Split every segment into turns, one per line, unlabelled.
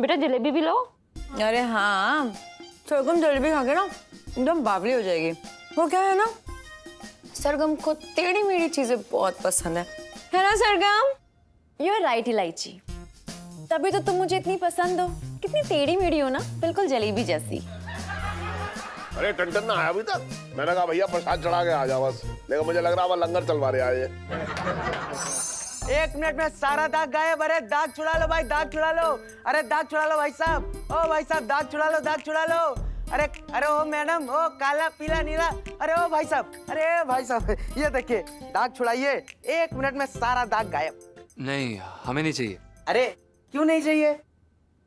बेटा जलेबी भी लो।
अरे हाँ, सरगम जलेबी खा के ना एकदम बावली हो जाएगी। वो क्या है ना, सरगम को टेढ़ी मेढ़ी चीजें बहुत पसंद है ना सरगम?
यू आर राइट इलायची।
तभी तो तुम मुझे इतनी पसंद हो। कितनी टेढ़ी मेढ़ी हो ना, बिल्कुल जलेबी जैसी।
अरे टंटन ना आया अभी तक। मैंने कहा भैया प्रसाद चढ़ा के आ जा बस, लेकिन मुझे लग रहा है लंगर चलवा रहे आए।
1 मिनट में सारा दाग गायब। अरे दाग छुड़ा लो भाई, दाग छुड़ा लो। अरे दाग छुड़ा लो भाई साहब। ओ भाई साहब दाग छुड़ा लो, दाग छुड़ा लो। अरे अरे ओ मैडम, ओ काला पीला नीला। अरे ओ भाई साहब, अरे भाई साहब ये देखिए दाग छुड़ाइए। 1 मिनट में सारा दाग गायब।
नहीं, हमें नहीं चाहिए।
अरे क्यों नहीं चाहिए?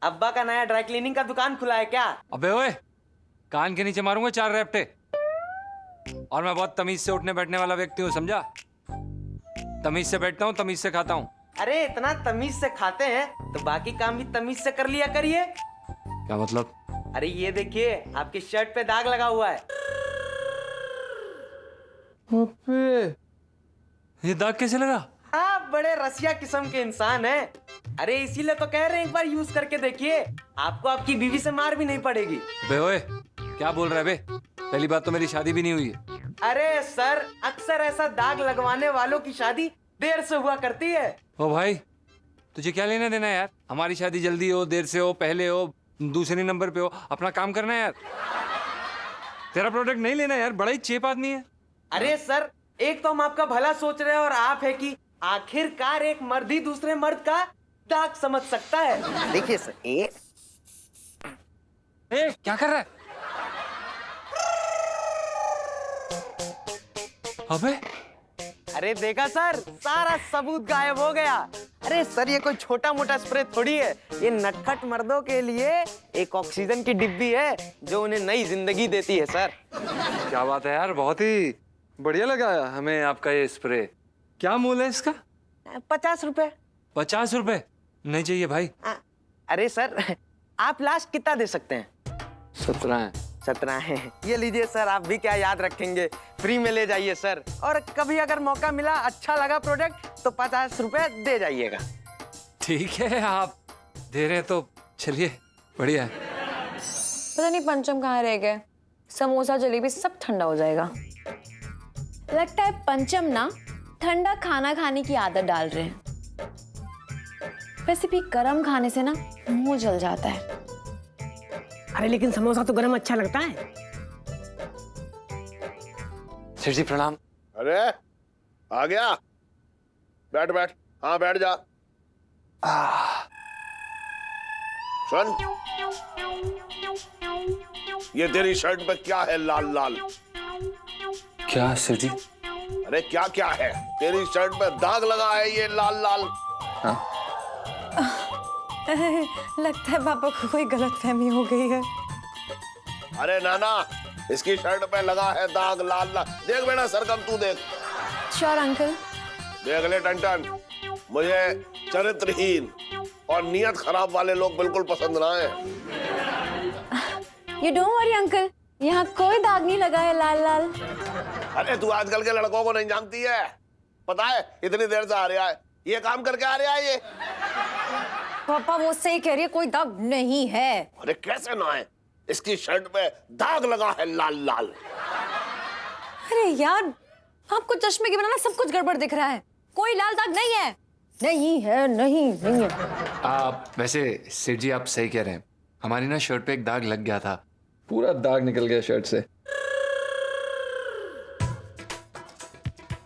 अब्बा का नया ड्राई क्लीनिंग का दुकान खुला है क्या?
अबे ओए, कान के नीचे मारूंगा 4 रैपटे। और मैं बहुत तमीज से उठने बैठने वाला व्यक्ति हूँ, समझा? तमीज से बैठता हूँ, तमीज से खाता हूँ।
अरे इतना तमीज से खाते हैं तो बाकी काम भी तमीज से कर लिया करिए।
क्या मतलब?
अरे ये देखिए आपकी शर्ट पे दाग लगा हुआ है।
ये दाग कैसे लगा?
आप बड़े रसिया किस्म के इंसान हैं। अरे इसीलिए तो कह रहे हैं एक बार यूज करके देखिए, आपको आपकी बीवी से मार भी नहीं पड़ेगी।
बे ओए, क्या बोल रहा है बे? पहली बात तो मेरी शादी भी नहीं हुई है।
अरे सर, अक्सर ऐसा दाग लगवाने वालों की शादी देर से हुआ करती है।
ओ भाई, तुझे क्या लेना देना है यार? हमारी शादी जल्दी हो, देर से हो, पहले हो, दूसरे नंबर पे हो, अपना काम करना है यार। तेरा प्रोडक्ट नहीं लेना यार, बड़ा ही चेप आदमी है।
अरे सर, एक तो हम आपका भला सोच रहे हैं और आप है कि आखिरकार एक मर्द ही दूसरे मर्द का दाग समझ सकता है। देखिए सर,
ए, क्या कर रहा है? अबे
अरे देखा सर, सारा सबूत गायब हो गया। अरे सर, ये कोई छोटा मोटा स्प्रे थोड़ी है, ये नटखट मर्दों के लिए एक ऑक्सीजन की डिब्बी है जो उन्हें नई जिंदगी देती है सर।
क्या बात है यार, बहुत ही बढ़िया लगा हमें आपका ये स्प्रे। क्या मूल्य है इसका?
50 रुपए।
50 रुपए? नहीं चाहिए भाई।
अरे सर, आप लास्ट कितना दे सकते हैं?
17 है।
17 है। ये लीजिए सर, आप भी क्या याद रखेंगे, फ्री में ले जाइए सर। और कभी अगर मौका मिला, अच्छा लगा प्रोडक्ट, तो 50 रुपए दे जाइएगा।
ठीक है, आप दे रहे हैं तो चलिए, बढ़िया है।
पता नहीं पंचम कहाँ रह गए। समोसा जलेबी सब ठंडा हो जाएगा। लगता है पंचम ना ठंडा खाना खाने की आदत डाल रहे हैं। वैसे भी गरम खाने से ना मुंह जल जाता है।
अरे लेकिन समोसा तो गरम अच्छा लगता है।
सेठ जी प्रणाम।
अरे आ गया, बैठ बैठ। हाँ बैठ जा। सुन, ये तेरी शर्ट पे क्या है लाल लाल?
क्या सेठ जी?
अरे क्या क्या है? तेरी शर्ट पे दाग लगा है ये लाल लाल।
हाँ?
लगता है पापा को कोई गलतफहमी हो गई है।
अरे नाना, इसकी शर्ट पे लगा है दाग लाल लाल। देख बेटा सरगम, तू देख।
Sure uncle.
देख ले टंटन, मुझे चरित्रहीन और नियत खराब वाले लोग बिल्कुल पसंद ना है।
You don't worry अंकल, यहाँ कोई दाग नहीं लगा है लाल लाल।
अरे तू आजकल के लड़कों को नहीं जानती है। पता है इतनी देर से आ रहा है, ये काम करके आ रहा है ये।
पापा वो सही कह रही है, कोई दाग नहीं है।
अरे कैसे ना है, इसकी शर्ट पे दाग लगा है लाल लाल।
अरे यार, आपको चश्मे के बिना ना सब कुछ गड़बड़ दिख रहा है। कोई लाल दाग नहीं है। नहीं है, नहीं है।
आप वैसे सेठ जी आप सही कह रहे हैं, हमारी ना शर्ट पे एक दाग लग गया था, पूरा दाग निकल गया शर्ट से।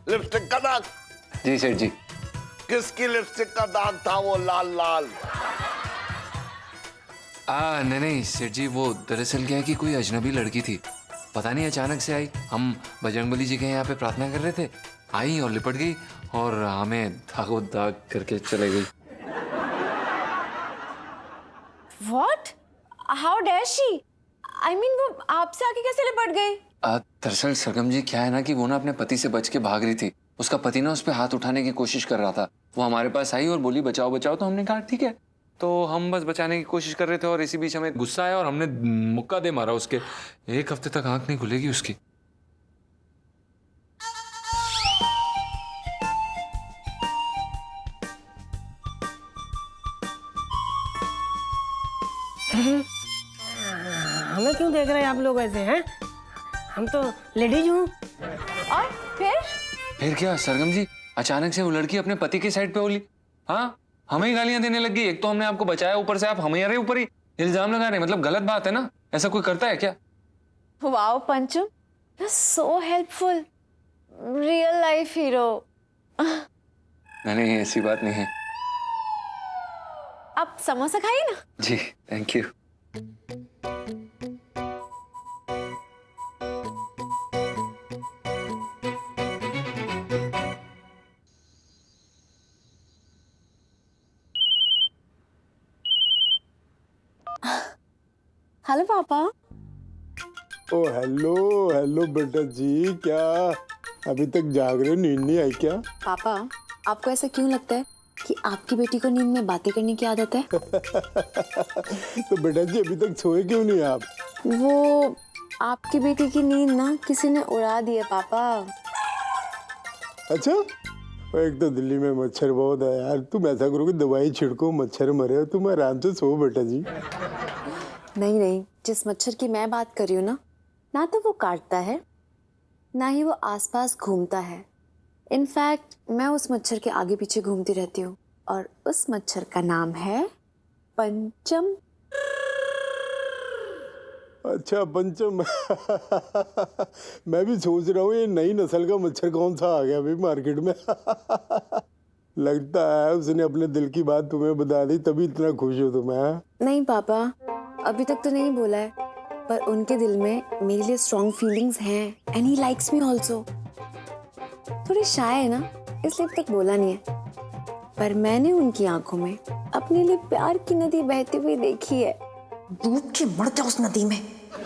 लिपस्टिक का दाग?
जी सेठ जी।
किसकी लिपस्टिक का दाग था वो लाल लाल?
नहीं नहीं सेठ जी, वो दरअसल क्या है कि कोई अजनबी लड़की थी, पता नहीं अचानक से आई। हम बजरंगबली जी के यहाँ पे प्रार्थना कर रहे थे, आई और लिपट गई और हमें दागो दाग करके चले गई।
What? How dare she? I mean वो आपसे आके कैसे लिपट गई?
दरअसल सरगम जी क्या है ना कि वो ना अपने पति से बच के भाग रही थी। उसका पति ना उस पर हाथ उठाने की कोशिश कर रहा था। वो हमारे पास आई और बोली बचाओ बचाओ, तो हमने कहा ठीक है। तो हम बस बचाने की कोशिश कर रहे थे और इसी बीच हमें गुस्सा आया और हमने मुक्का दे मारा उसके। 1 हफ्ते तक आंख नहीं खुलेगी उसकी।
हमें क्यों देख रहे हैं आप लोग ऐसे हैं? हम तो लेडीज हूँ।
और
फिर क्या सरगम जी, अचानक से वो लड़की अपने पति के साइड पे बोली। हाँ, हमें ही गालियां देने लग गई। एक तो हमने आपको बचाया, ऊपर से आप हमारे ऊपर ही इल्जाम लगा रहे हैं। मतलब गलत बात है ना, ऐसा कोई करता है क्या?
वाओ पंचम, you so helpful, real life hero.
नहीं, ऐसी बात नहीं है।
आप समोसा खाइए ना।
जी, थैंक यू।
हेलो पापा।
ओ हेलो हेलो बेटा जी, क्या अभी तक जाग रहे हो? नींद नहीं आई क्या?
पापा, आपको ऐसा क्यों लगता है कि आपकी बेटी को नींद में बातें करने की आदत है?
तो बेटा जी अभी तक सोए क्यों नहीं आप?
वो आपकी बेटी की नींद ना किसी ने उड़ा दी है पापा।
अच्छा, एक तो दिल्ली में मच्छर बहुत है यार। तुम ऐसा करो कि दवाई छिड़को, मच्छर मरे, तुम आराम से सो बेटा जी।
नहीं नहीं, जिस मच्छर की मैं बात कर रही हूँ ना तो वो काटता है, ना ही वो आसपास घूमता है। इनफैक्ट मैं उस मच्छर के आगे पीछे घूमती रहती हूँ, और उस मच्छर का नाम है पंचम।
अच्छा पंचम। मैं भी सोच रहा हूँ ये नई नस्ल का मच्छर कौन सा आ गया अभी मार्केट में। लगता है उसने अपने दिल की बात तुम्हें बता दी, तभी इतना खुश हो तुम।
नहीं पापा, अभी तक तो नहीं बोला है, पर उनके दिल में मेरे लिए स्ट्रॉन्ग फीलिंग्स हैं and he likes me also. थोड़ी शाय है ना, इसलिए अब तक बोला नहीं है, पर मैंने उनकी आंखों में अपने लिए प्यार की नदी बहती हुई देखी है। डूब के मर जाओ उस नदी में।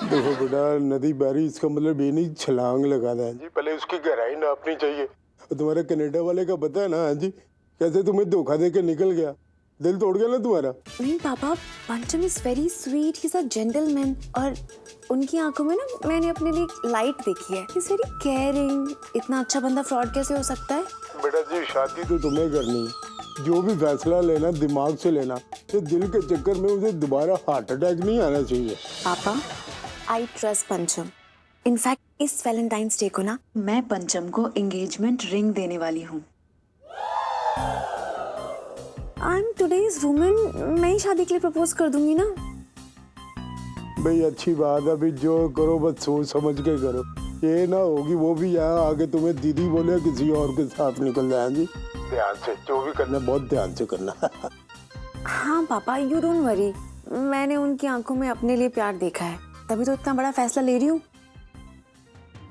देखो बेटा, नदी बहरी इसका मतलब ये नहीं छलांग लगाना है जी, पहले उसकी गहराई नापनी चाहिए। और तुम्हारे कनाडा वाले का पता है ना हाँ जी, कैसे तुम्हें धोखा देकर निकल गया, दिल तोड़ गया ना तुम्हारा।
नहीं पापा, पंचम is very sweet, he is a gentleman, और उनकी आंखों में ना मैंने अपने लिए लाइट देखी है। He is very caring. इतना अच्छा बंदा फ्रॉड कैसे हो सकता है?
बेटा जी शादी तो तुम्हें करनी है, जो भी फैसला लेना दिमाग से लेना। ये दिल के चक्कर में उसे दोबारा हार्ट अटैक नहीं आना चाहिए।
पापा, आई ट्रस्ट पंचम। इनफैक्ट इस वैलेंटाइंस डे को ना मैं पंचम को एंगेजमेंट रिंग देने वाली हूँ। आई एम टुडेज वुमन, मैं ही शादी के लिए प्रपोज कर दूंगी ना।
भाई अच्छी बात है, अभी जो करो बस सोच समझ के करो। ये ना होगी वो भी यहाँ आगे तुम्हें दीदी बोले किसी और के साथ निकल जाए जी। ध्यान से जो भी करना बहुत ध्यान से करना।
हाँ पापा, यू डोंट वरी, मैंने उनकी आंखों में अपने लिए प्यार देखा है, तभी तो इतना बड़ा फैसला ले रही हूँ।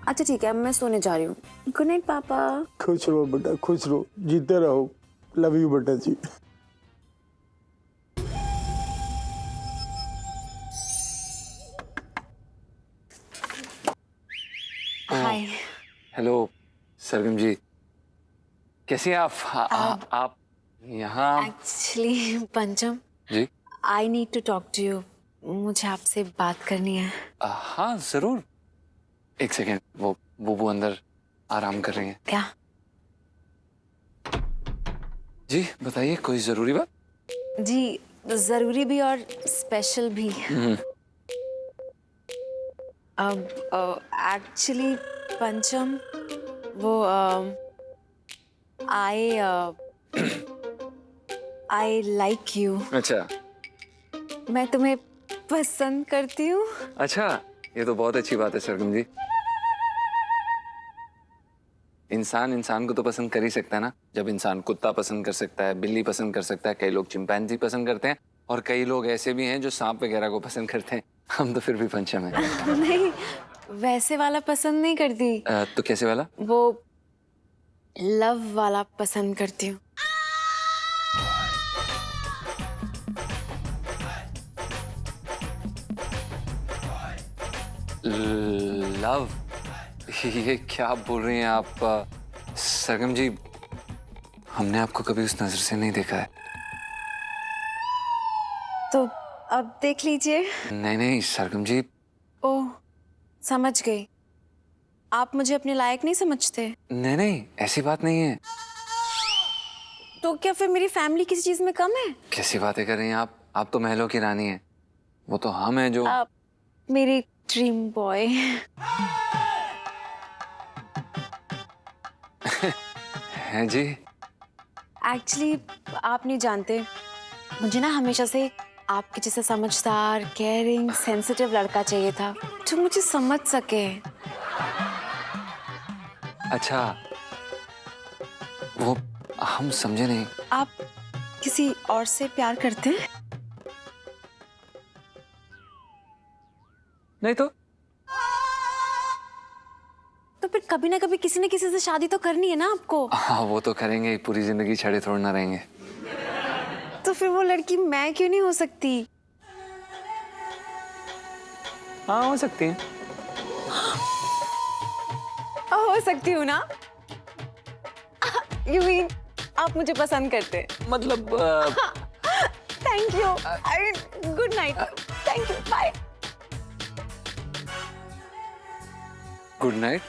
अच्छा ठीक है, अब मैं सोने जा रही हूँ। गुड नाइट पापा।
खुश रहो बेटा, खुश रहो, जीते रहो। लव यू बेटा जी।
हाय।
हेलो सरगम जी, कैसी हैं आप? आप यहाँ?
Actually Pancham,
ji
I need to talk to you. मुझे आपसे बात करनी है।
हाँ जरूर। एक सेकेंड, वो बुबू अंदर आराम कर रही हैं।
क्या?
जी बताइए, कोई जरूरी बात?
जी, जरूरी भी और स्पेशल भी। अब एक्चुअली पंचम, वो आई लाइक यू।
अच्छा
मैं तुम्हें पसंद करती हूँ।
अच्छा, ये तो बहुत अच्छी बात है सरगम जी। इंसान को तो पसंद कर ही सकता है ना। जब इंसान कुत्ता पसंद कर सकता है, बिल्ली पसंद कर सकता है, कई लोग चिंपैंजी पसंद करते हैं, और कई लोग ऐसे भी हैं जो सांप वगैरह को पसंद करते हैं। हम तो फिर भी पंचम है।
नहीं, वैसे वाला पसंद नहीं करती।
तो कैसे वाला?
वो लव वाला पसंद करती हूँ।
लव? ये क्या बोल रही हैं आप सरगम जी? हमने आपको कभी उस नजर से नहीं देखा है।
तो अब देख लीजिए।
नहीं सरगम जी।
ओह, समझ गई। आप मुझे अपने लायक नहीं समझते?
नहीं ऐसी बात नहीं है।
तो क्या फिर मेरी फैमिली किसी चीज में कम है?
कैसी बातें कर रही हैं आप? आप तो महलों की रानी हैं। वो तो हम हैं जो
मेरी ड्रीम बॉय।
हैं जी।
एक्चुअली आप नहीं जानते, मुझे ना हमेशा से आपके जैसा समझदार, केयरिंग, सेंसिटिव लड़का चाहिए था जो मुझे समझ सके।
अच्छा, वो हम समझे नहीं।
आप किसी और से प्यार करते हैं?
नहीं तो
फिर कभी ना कभी किसी न किसी से शादी तो करनी है ना आपको।
हाँ, वो तो करेंगे ही, पूरी जिंदगी छड़े थोड़ ना रहेंगे।
तो फिर वो लड़की मैं क्यों नहीं हो सकती?
हाँ, हो सकती है।
हो सकती हूँ ना? You mean आप मुझे पसंद करते हैं?
मतलब
thank you. Good night. Thank you. Bye.
Good night.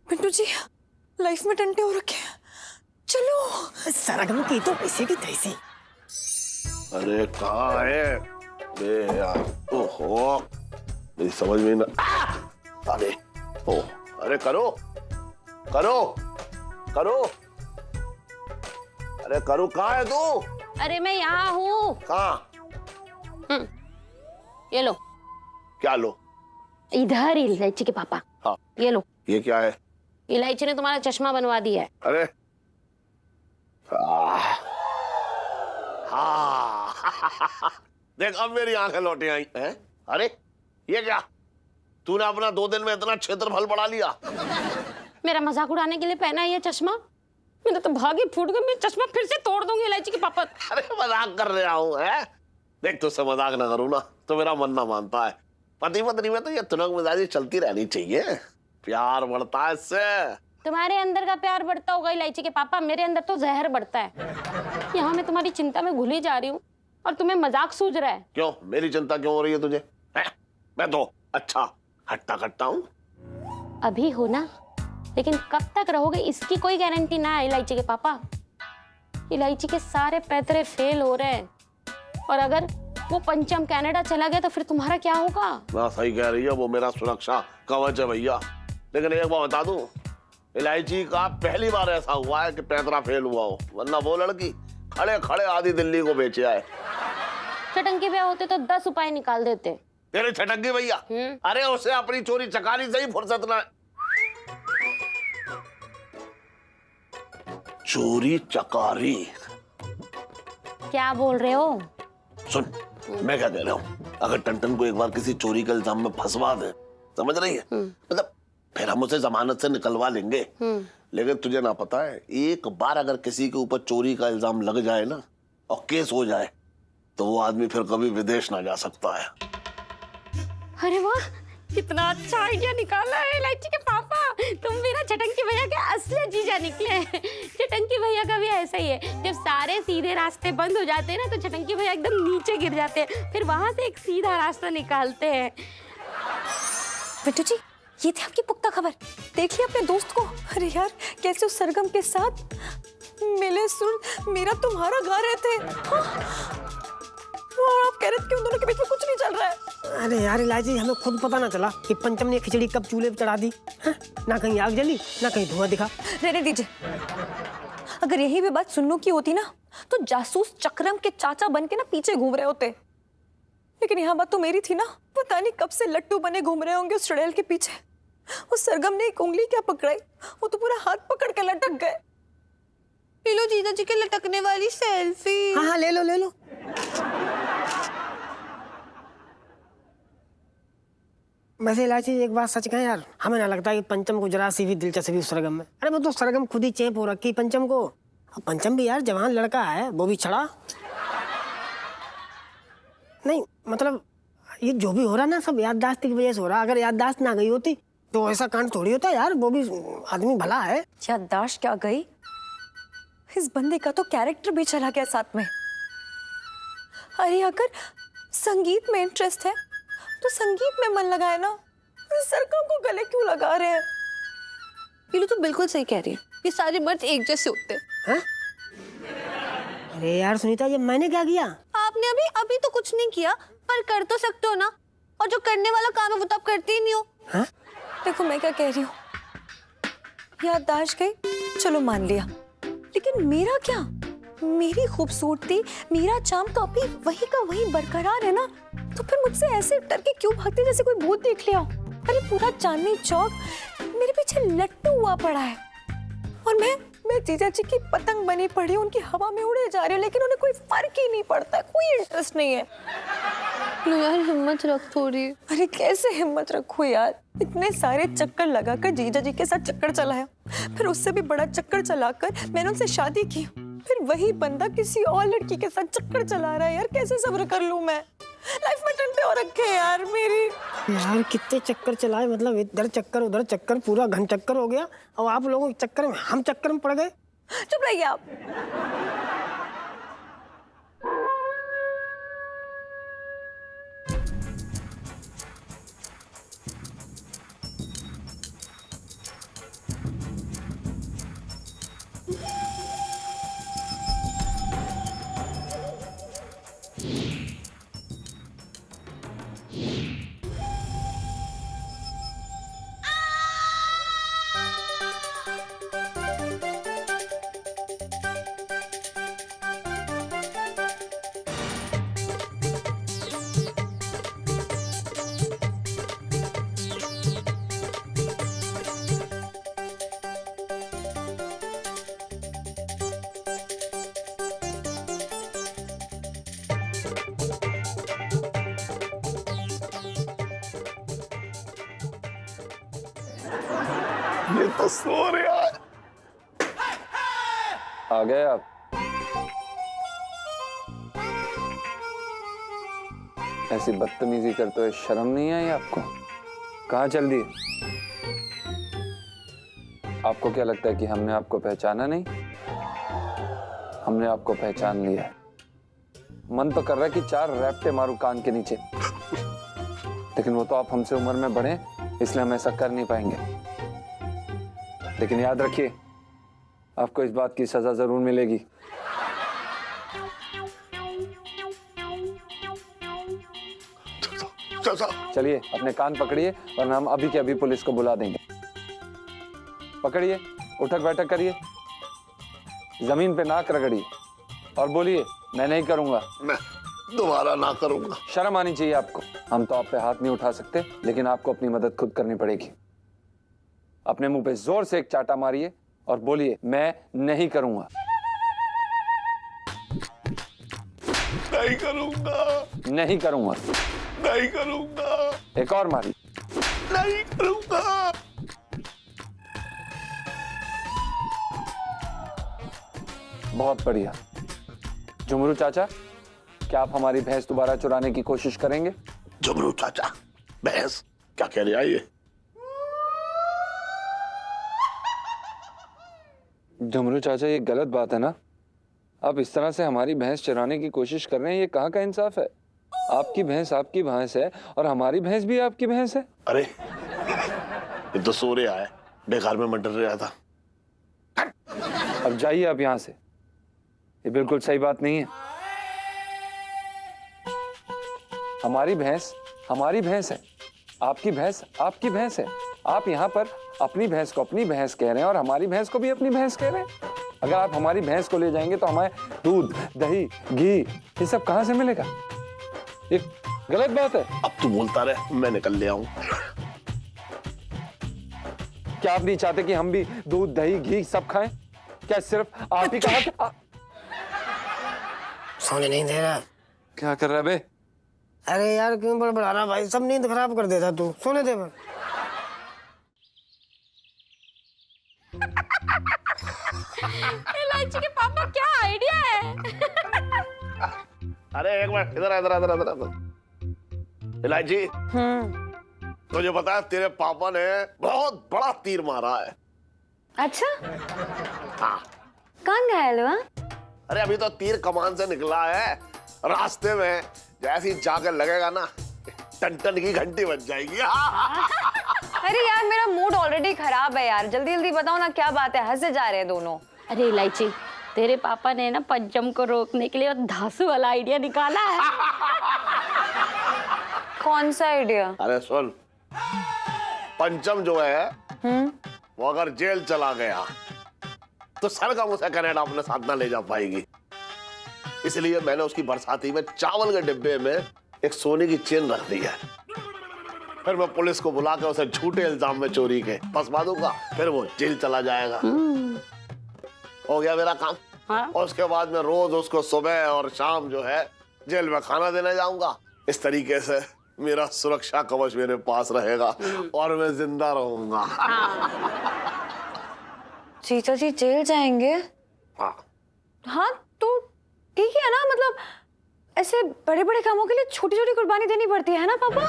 Pintu ji, life में टंटे हो रखे हैं। चलो।
सरगम की तो किसी की तैसी।
अरे कहाँ है बे यार? ओहो, मेरी समझ में ना। अरे ओ, अरे करो करो करो। अरे करो, कहाँ है तू?
अरे मैं यहाँ हूँ।
कहाँ?
ये लो।
क्या लो?
इधर इलायची के पापा।
हाँ,
ये लो।
ये क्या है?
इलायची ने तुम्हारा चश्मा बनवा दिया है।
अरे हाँ देख, अब मेरी आंखें लौटी आई हैं। अरे ये क्या? तूने अपना 2 दिन में इतना क्षेत्रफल बढ़ा लिया।
मेरा मजाक उड़ाने के लिए पहना है ये चश्मा? मेरे तो भाग ही फूट गए। मैं चश्मा फिर से तोड़ दूंगी इलायची के पापा।
अरे मजाक कर रहा हूँ है। देख, तुझसे मजाक ना करूँ ना तो मेरा मन ना मानता है। पति पत्नी में तो ये तुनक मिजाजी चलती रहनी चाहिए, प्यार बढ़ता है इससे।
तुम्हारे अंदर का प्यार बढ़ता होगा इलायची के पापा, मेरे अंदर तो जहर बढ़ता है। यहाँ मैं तुम्हारी चिंता में घुली जा रही हूँ और तुम्हें मजाक सूझ रहा है।
क्यों? मेरी चिंता क्यों हो रही है तुझे? है? मैं तो अच्छा हट्टा कट्टा हूँ।
अभी हो ना, लेकिन कब तक रहोगे इसकी कोई गारंटी ना है इलायची के पापा। इलायची के सारे पैतरे फेल हो रहे हैं और अगर वो पंचम कनाडा चला गया तो फिर तुम्हारा क्या होगा?
ना, सही कह रही है, वो मेरा सुरक्षा कवच है भैया। लेकिन एक बात बता दूं, इलायची का पहली बार ऐसा हुआ है कि पैतरा फेल हुआ हो, वरना वो लड़की खड़े खड़े आधी दिल्ली को बेचे आए।
चटंकी पे होते तो 10 उपाय निकाल देते।
तेरे छटंगी भैया, अरे उसे अपनी चोरी चकारी से ही फुर्सत ना। चोरी चकारी?
क्या बोल रहे हो?
सुन, मैं क्या कह रहा हूँ, अगर टंटन को एक बार किसी चोरी के इल्जाम में फंसवा दे, समझ रही है, मतलब फिर हम उसे जमानत से निकलवा लेंगे। लेकिन तुझे ना पता है, एक बार अगर किसी के ऊपर चोरी का इल्जाम लग जाए ना और केस हो जाए तो वो आदमी फिर कभी विदेश ना जा सकता है।
अरे वाह, कितना अच्छा आइडिया निकाला है इलायची के पापा। तुम मेरा चटंकी भैया के असली जीजा निकले। चटंकी भैया का भी ऐसा ही है, जब सारे सीधे रास्ते बंद हो जाते हैं ना तो चटंकी भैया एकदम नीचे गिर जाते हैं, फिर वहां से एक सीधा रास्ता निकालते हैं।
बिट्टू जी, ये थी आपकी पुख्ता खबर। देख लिया अपने दोस्त को। अरे यार, कैसे उस सरगम के साथ मिले सुर मेरा तुम्हारा घर रहते। और आप कह रहे थे कि उन दोनों के बीच में कुछ नहीं चल रहा है।
अरे यार इलायची, हमें खुद पता ना चला कि पंचम ने खिचड़ी कब चूल्हे पे चढ़ा दी। ना कहीं आग जली ना कहीं धुआं दिखा।
रहने दीजिए। अगर यही भी बात सुन्नू की होती ना तो जासूस चक्रम के चाचा बन के ना पीछे घूम रहे होते। लेकिन यहाँ बात तो मेरी थी ना। पता नहीं कब से लट्टू बने घूम रहे होंगे उस चुड़ैल के पीछे। उस सरगम ने एक उंगली क्या पकड़ाई, वो तो पूरा हाथ पकड़ के लटक गए। ले लो जीजा जी के लटकने वाली सेल्फी।
हाँ ले लो ले लो। वैसे इलायची, एक बात सच कहें यार, हमें ना लगता कि पंचम को जरा सी भी दिलचस्पी उस सरगम में। अरे वो तो सरगम खुद ही चेप हो रखी पंचम को। अब पंचम भी यार जवान लड़का है, वो भी छड़ा नहीं। मतलब ये जो भी हो रहा ना सब याददाश्त की वजह से हो रहा। अगर याददाश्त ना गई होती तो ऐसा कांड थोड़ी होता यार। वो भी आदमी भला है।
याददाश्त क्या गई, इस बंदे का तो कैरेक्टर भी चला गया साथ में। अरे अगर संगीत में इंटरेस्ट है तो संगीत में मन लगाए ना। इस सरगम को गले क्यों लगा रहे हैं? पीलू तो बिल्कुल सही कह रही है, ये सारे मर्द एक जैसे होते हैं।
हाँ? अरे यार सुनीता, ये मैंने क्या किया?
आपने अभी तो कुछ नहीं किया, पर कर तो सकते हो ना। और जो करने वाला काम है वो तो आप करते ही नहीं हो।
हाँ?
देखो मैं क्या कह रही हूँ, याददाश्त गई, चलो मान लिया, लेकिन मेरा क्या, मेरी खूबसूरती, मेरा चार्म तो अभी वही का वही बरकरार है ना। तो फिर मुझसे ऐसे डर के क्यों भागते जैसे कोई भूत देख लिया? अरे पूरा चांदनी चौक मेरे पीछे लट्टू हुआ पड़ा है, और मैं जीजा जी की पतंग बनी पड़ी हूँ, उनकी हवा में उड़े जा रही हूँ, लेकिन उन्हें कोई फर्क ही नहीं पड़ता, कोई इंटरेस्ट नहीं है।
लो यार हिम्मत रख थोड़ी।
अरे कैसे हिम्मत रखूं यार, इतने सारे चक्कर लगाकर जीजा जी के साथ चक्कर चलाया, फिर उससे भी बड़ा चक्कर चलाकर मैंने उनसे शादी की, फिर वही बंदा किसी और लड़की के साथ चक्कर चला रहा है। यार कैसे सब्र कर लूं मैं, लाइफ में टन पे हो रखे यार मेरी।
यार कितने चक्कर चलाए, मतलब इधर चक्कर उधर चक्कर, पूरा घन चक्कर हो गया। और आप लोगों के चक्कर में हम चक्कर में पड़ गए।
चुप रहिए आप।
ये तो सो रहा है।
आ गए आप? ऐसी बदतमीजी करते हुए शर्म नहीं आई आपको? कहाँ चल दिए? आपको क्या लगता है कि हमने आपको पहचाना नहीं? हमने आपको पहचान लिया है। मन तो कर रहा है कि 4 रैप्टे मारूं कान के नीचे, लेकिन वो तो आप हमसे उम्र में बड़े हैं, इसलिए हम ऐसा कर नहीं पाएंगे। लेकिन याद रखिए, आपको इस बात की सजा जरूर मिलेगी। चलिए अपने कान पकड़िए, वरना हम अभी के अभी पुलिस को बुला देंगे। पकड़िए, उठक बैठक करिए, जमीन पे नाक रगड़िए और बोलिए मैं नहीं करूंगा।
मैं दोबारा ना करूंगा।
शर्म आनी चाहिए आपको। हम तो आप पे हाथ नहीं उठा सकते, लेकिन आपको अपनी मदद खुद करनी पड़ेगी। अपने मुंह पे जोर से एक चाटा मारिए और बोलिए मैं नहीं करूंगा।
नहीं करूंगा।
नहीं करूंगा।
नहीं करूंगा।
एक और मारिए।
नहीं करूंगा।
बहुत बढ़िया। झुमरू चाचा, क्या आप हमारी भैंस दोबारा चुराने की कोशिश करेंगे?
झुमरू चाचा, भैंस क्या कह रही है ये?
झुमरू चाचा, ये गलत बात है ना? आप इस तरह से हमारी भैंस चुराने की कोशिश कर रहे हैं, ये कहाँ का इंसाफ है? आपकी भैंस आपकी भैंस है और हमारी भैंस भी आपकी भैंस है।
अरे ये तो सो रहा है, बेकार में मैं डर रहा था।
अब जाइए आप यहाँ से, ये बिल्कुल सही बात नहीं है। हमारी भैंस है, आपकी भैंस आपकी भैंस है। आप यहाँ पर अपनी भैंस को अपनी भैंस कह रहे हैं और हमारी भैंस को भी अपनी भैंस कह रहे हैं। अगर आप हमारी भैंस को ले जाएंगे तो हमें दूध, दही, घी ये सब कहाँ से मिलेगा? ये गलत बात है।
अब तू बोलता रहे, मैं निकल ले आऊं।
क्या आप नहीं चाहते कि हम भी दूध, दही, घी सब खाएं? क्या सिर्फ आप ही कहा?
सोने नहीं दे रहा।
क्या कर रहा है बे?
अरे यार क्यों बड़बड़ा रहा भाई, सब नींद खराब कर देता तू। सोने दे बस।
इलायची के पापा क्या आइडिया है।
अरे एक मिनट, इधर इलायची, तुझे पता है तेरे पापा ने बहुत बड़ा तीर मारा है।
अच्छा,
हाँ।
कौन घायल हुआ?
अरे अभी तो तीर कमान से निकला है, रास्ते में जैसे ही जाकर लगेगा ना, टन टन की घंटी बज जाएगी।
अरे यार मेरा मूड ऑलरेडी खराब है यार, जल्दी जल्दी बताओ ना क्या बात है, हंसे जा रहे हैं दोनों।
अरे इलायची, तेरे पापा ने ना पंचम को रोकने के लिए धांसू वाला आइडिया निकाला है।
कौन सा आइडिया?
अरे सुन, पंचम जो है वो अगर जेल चला गया तो सरगम उसे कनाडा अपने साथ ना ले जा पाएगी। इसलिए मैंने उसकी बरसाती में चावल के डिब्बे में एक सोने की चेन रख दी है। फिर मैं पुलिस को बुला कर उसे झूठे इल्जाम में चोरी के फंसवा दूंगा, फिर वो जेल चला जाएगा। हो गया मेरा काम।
हाँ?
और उसके बाद मैं रोज उसको सुबह और शाम जो है जेल में खाना देने जाऊंगा। इस तरीके से मेरा सुरक्षा कवच मेरे पास रहेगा और मैं जिंदा रहूंगा।
जीजा जी जेल जाएंगे?
हाँ।
हाँ तो ठीक है ना, मतलब ऐसे बड़े बड़े कामों के लिए छोटी छोटी कुर्बानी देनी पड़ती है ना पापा?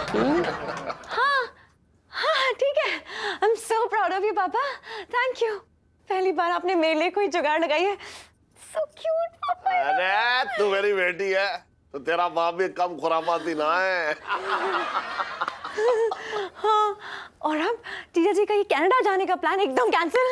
हाँ हाँ ठीक है। I am so proud of you पापा, थैंक यू। पहली बार आपने मेरे लिए कोई जुगाड़ लगाई है। सो क्यूट पापा।
अरे तू मेरी बेटी है तो तेरा बाप भी कम खुरापाती ना है।
हाँ, और अब जीजा जी का ये कनाडा जाने का प्लान एकदम कैंसिल।